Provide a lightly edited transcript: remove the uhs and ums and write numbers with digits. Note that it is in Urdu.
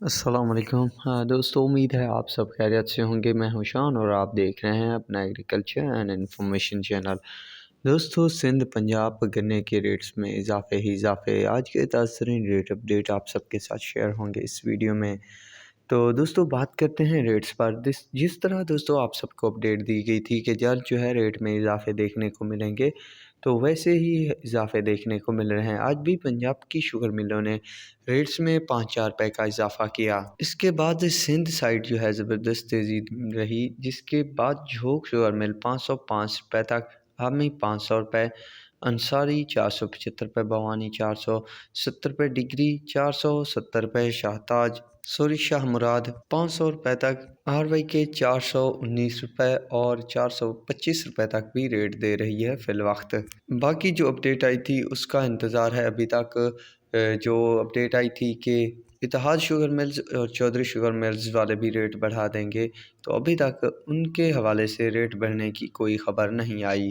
السلام علیکم دوستو، امید ہے آپ سب خیریت سے ہوں گے۔ میں ہوں شان اور آپ دیکھ رہے ہیں اپنا ایگریکلچر اینڈ انفارمیشن چینل۔ دوستو، سندھ پنجاب گنے کے ریٹس میں اضافے ہی اضافے، آج کے تاثرین ریٹ اپڈیٹ آپ سب کے ساتھ شیئر ہوں گے اس ویڈیو میں۔ تو دوستو بات کرتے ہیں ریٹس پر۔ جس طرح دوستو آپ سب کو اپڈیٹ دی گئی تھی کہ جلد جو ہے ریٹ میں اضافے دیکھنے کو ملیں گے، تو ویسے ہی اضافے دیکھنے کو مل رہے ہیں۔ آج بھی پنجاب کی شوگر ملوں نے ریٹس میں 5-4 روپے کا اضافہ کیا۔ اس کے بعد سندھ سائڈ جو ہے زبردست تیزی رہی، جس کے بعد جھوک شوگر مل 505 روپے تک، ہمیں 500 روپے، انصاری 475 روپے، بھوانی 470 روپے، ڈگری 470 روپے، شاہ مراد 500 روپے تک، آر وائی کے 419 روپے اور 425 روپے تک بھی ریٹ دے رہی ہے فی الوقت۔ باقی جو اپڈیٹ آئی تھی اس کا انتظار ہے ابھی تک۔ جو اپڈیٹ آئی تھی کہ اتحاد شوگر ملز اور چودھری شوگر ملز والے بھی ریٹ بڑھا دیں گے، تو ابھی تک ان کے حوالے سے ریٹ بڑھنے کی کوئی خبر نہیں آئی۔